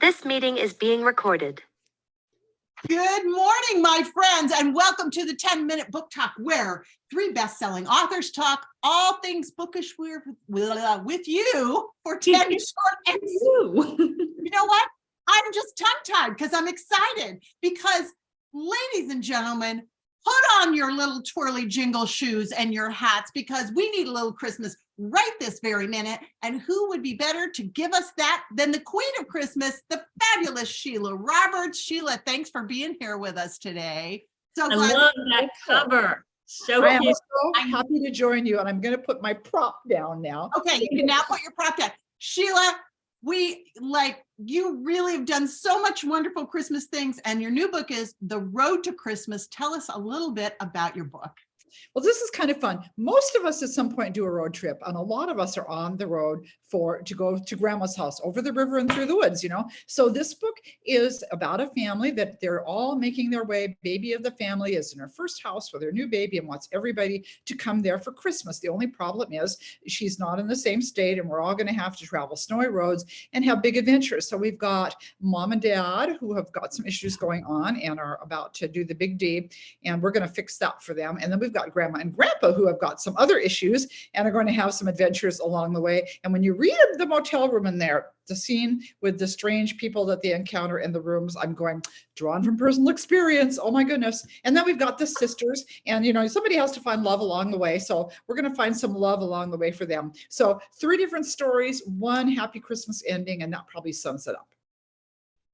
This meeting is being recorded. Good morning, my friends, and welcome to the 10-minute book talk, where three best-selling authors talk all things bookish with you for 10 short minutes. You know what? I'm just tongue-tied because I'm excited because, ladies and gentlemen, put on your little twirly jingle shoes and your hats because we need a little Christmas right this very minute. And who would be better to give us that than the Queen of Christmas, the fabulous Sheila Roberts. Sheila, thanks for being here with us today. So I love that cover. So I am cute. so happy to join you, and I'm going to put my prop down now. Okay, you can now put your prop down. Sheila, you really have done so much wonderful Christmas things, and your new book is The Road to Christmas. Tell us a little bit about your book. Well, this is kind of fun. Most of us at some point do a road trip, and a lot of us are on the road to go to grandma's house over the river and through the woods, So this book is about a family that they're all making their way. Baby of the family is in her first house with her new baby and wants everybody to come there for Christmas. The only problem is she's not in the same state, and we're all going to have to travel snowy roads and have big adventures. So we've got mom and dad who have got some issues going on and are about to do the big D, and we're going to fix that for them. And then we've got grandma and grandpa who have got some other issues and are going to have some adventures along the way. And when you read the motel room in there, the scene with the strange people that they encounter in the rooms, I'm going, drawn from personal experience. Oh my goodness. And then we've got the sisters, and somebody has to find love along the way. So we're going to find some love along the way for them. So 3 different stories, one happy Christmas ending, and that probably sums it up.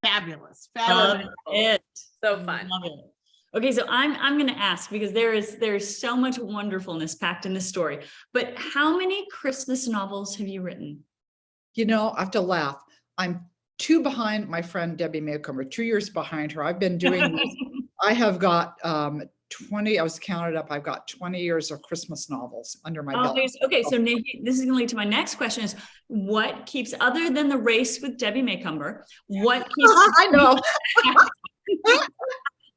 Fabulous. Love it. So fun. Love it. Okay, so I'm going to ask, because there is so much wonderfulness packed in this story, but how many Christmas novels have you written? I have to laugh. I'm 2 behind my friend Debbie Maycomber, 2 years behind her. I've been doing this. I have got 20, I was counted up. I've got 20 years of Christmas novels under my belt. Okay, so this is going to lead to my next question is, what keeps, other than the race with Debbie Maycomber, what keeps... I know.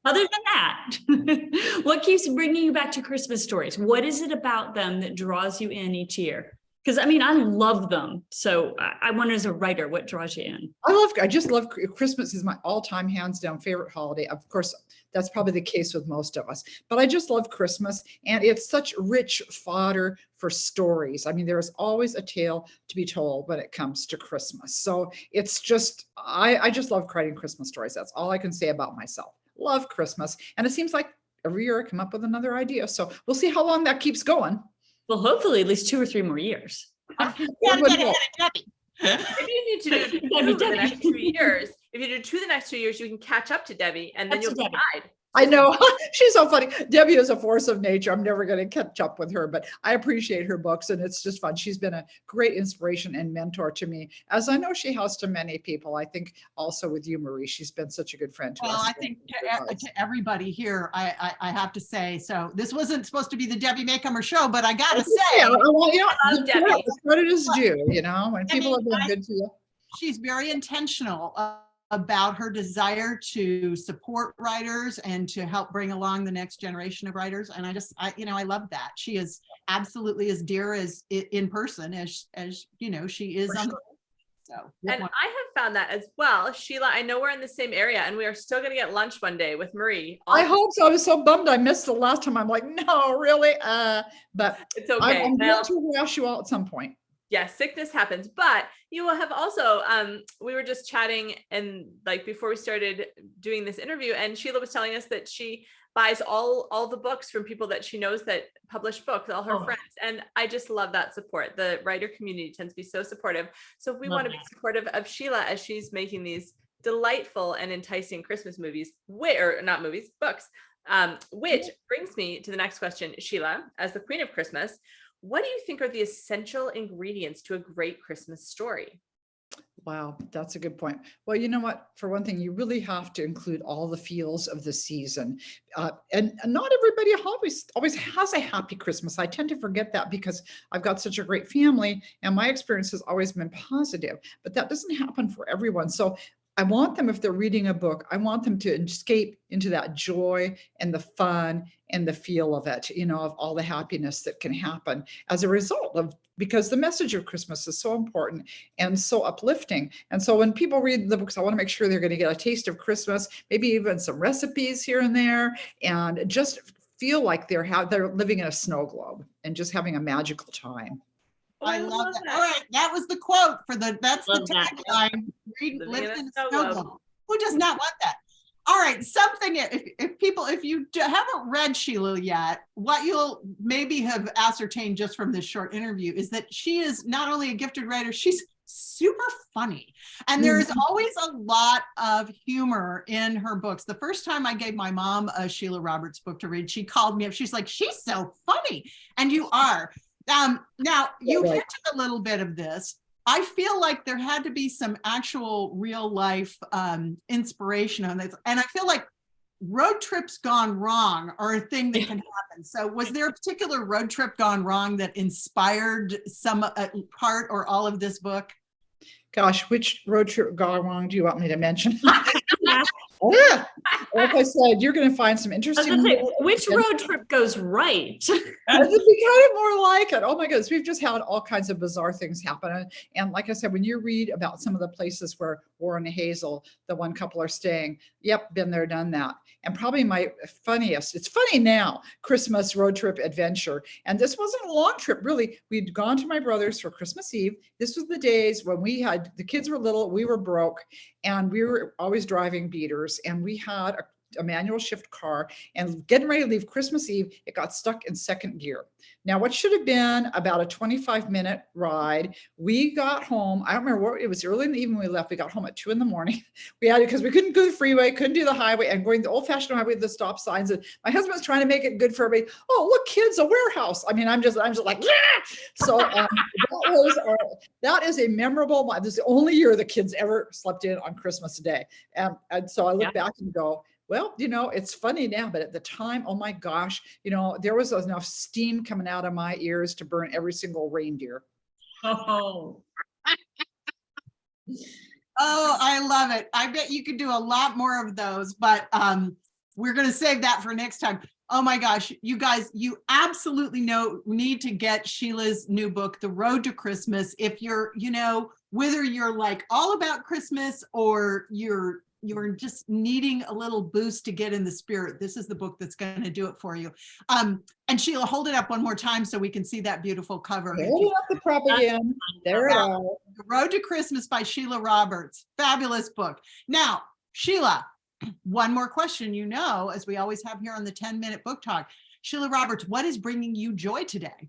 Other than that, what keeps bringing you back to Christmas stories? What is it about them that draws you in each year? Because I love them. So I wonder, as a writer, what draws you in? I just love Christmas. Is my all-time hands down favorite holiday. Of course, that's probably the case with most of us, but I just love Christmas, and it's such rich fodder for stories. There is always a tale to be told when it comes to Christmas. So it's just, I just love writing Christmas stories. That's all I can say about myself. Love Christmas. And it seems like every year I come up with another idea. So we'll see how long that keeps going. Well, hopefully at least 2 or 3 more years. You gotta get ahead of Debbie. If you need to do 2 the next 2 years, if you do 2 the next 2 years, you can catch up to Debbie, and then you'll be tied. I know. She's so funny. Debbie is a force of nature. I'm never going to catch up with her, but I appreciate her books, and it's just fun. She's been a great inspiration and mentor to me, as I know she has to many people. I think also with you, Marie, she's been such a good friend to us. Well, I think to everybody here, I have to say, so this wasn't supposed to be the Debbie Maycomber show, but I got to say, I love Debbie. Credit is due, when people have been good to you. She's very intentional about her desire to support writers and to help bring along the next generation of writers. And I love that. She is absolutely as dear as in person as she is on the so. And I have found that as well. Sheila, I know we're in the same area, and we are still going to get lunch one day with Marie. I hope so. I was so bummed I missed the last time. I'm like, no, really? But it's okay. I'm going to harass you all at some point. Yes, sickness happens, but you will have also, we were just chatting, and before we started doing this interview, and Sheila was telling us that she buys all the books from people that she knows that publish books, all her friends. And I just love that support. The writer community tends to be so supportive. So if we want to be supportive of Sheila as she's making these delightful and enticing Christmas movies, books, which brings me to the next question, Sheila, as the Queen of Christmas, what do you think are the essential ingredients to a great Christmas story? Wow, that's a good point. Well, you know what? For one thing, you really have to include all the feels of the season. And not everybody always has a happy Christmas. I tend to forget that because I've got such a great family and my experience has always been positive, but that doesn't happen for everyone. So I want them, if they're reading a book, I want them to escape into that joy and the fun and the feel of it, of all the happiness that can happen as a result of, because the message of Christmas is so important and so uplifting. And so when people read the books, I want to make sure they're going to get a taste of Christmas, maybe even some recipes here and there, and just feel like they're living in a snow globe and just having a magical time. Oh, I love that. All right, that was the quote that's Love the that. tagline. Read, Living live in a in a snow snow globe. globe. Who does not want that? All right, something, if you haven't read Sheila yet, what you'll maybe have ascertained just from this short interview is that she is not only a gifted writer, she's super funny. And there is always a lot of humor in her books. The first time I gave my mom a Sheila Roberts book to read, she called me up. She's like, she's so funny. And you are. Now, you hinted a little bit of this. I feel like there had to be some actual real life inspiration on this. And I feel like road trips gone wrong are a thing that can happen. So was there a particular road trip gone wrong that inspired some part or all of this book? Gosh, which road trip gone wrong do you want me to mention? Yeah. Yeah. Like I said, you're going to find some I was interesting. gonna say, which road trip goes right? It'd be kind of more like it. Oh my goodness, we've just had all kinds of bizarre things happen. And like I said, when you read about some of the places where Warren and Hazel, the one couple, are staying, yep, been there, done that. And probably my funniest, it's funny now, Christmas road trip adventure. And this wasn't a long trip, really. We'd gone to my brother's for Christmas Eve. This was the days when the kids were little, we were broke, and we were always driving beaters, and we had a manual shift car, and getting ready to leave Christmas Eve, it got stuck in second gear. Now, what should have been about a 25-minute ride, we got home. I don't remember what it was, early in the evening we left. We got home at 2 a.m. We had it because we couldn't go the freeway, couldn't do the highway, and going the old-fashioned highway with the stop signs. And my husband's trying to make it good for everybody. Oh, look, kids, a warehouse. I mean, I'm just like, yeah. So that is a memorable. This is the only year the kids ever slept in on Christmas Day, and so I look back and go, well, it's funny now, but at the time, oh my gosh, there was enough steam coming out of my ears to burn every single reindeer. Oh, Oh, I love it. I bet you could do a lot more of those, but we're going to save that for next time. Oh my gosh, you guys, you absolutely need to get Sheila's new book, The Road to Christmas. If you're, whether you're like all about Christmas or you're just needing a little boost to get in the spirit, this is the book that's going to do it for you. And Sheila, hold it up one more time so we can see that beautiful cover. Hold up the prop again. There it is. The Road to Christmas by Sheila Roberts. Fabulous book. Now, Sheila, one more question, as we always have here on the 10-minute book talk. Sheila Roberts, what is bringing you joy today?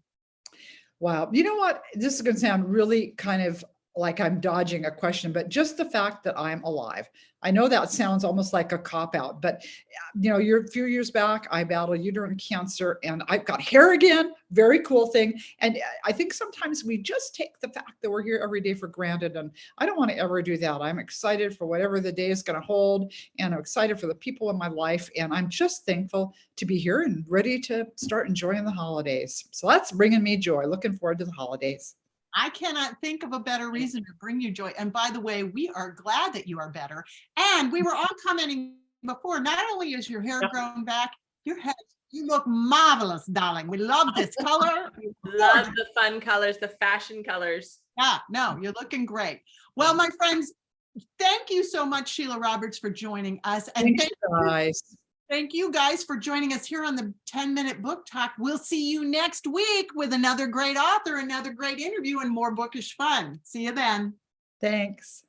Wow. You know what? This is going to sound really kind of like I'm dodging a question, but just the fact that I'm alive. I know that sounds almost like a cop-out, but a few years back, I battled uterine cancer and I've got hair again. Very cool thing. And I think sometimes we just take the fact that we're here every day for granted. And I don't want to ever do that. I'm excited for whatever the day is going to hold. And I'm excited for the people in my life. And I'm just thankful to be here and ready to start enjoying the holidays. So that's bringing me joy. Looking forward to the holidays. I cannot think of a better reason to bring you joy. And by the way, we are glad that you are better. And we were all commenting before, not only is your hair grown back, you look marvelous, darling. We love this color. Love the fun colors, the fashion colors. Yeah, no, you're looking great. Well, my friends, thank you so much, Sheila Roberts, for joining us. And thank you guys for joining us here on the 10-minute book talk. We'll see you next week with another great author, another great interview, and more bookish fun. See you then. Thanks.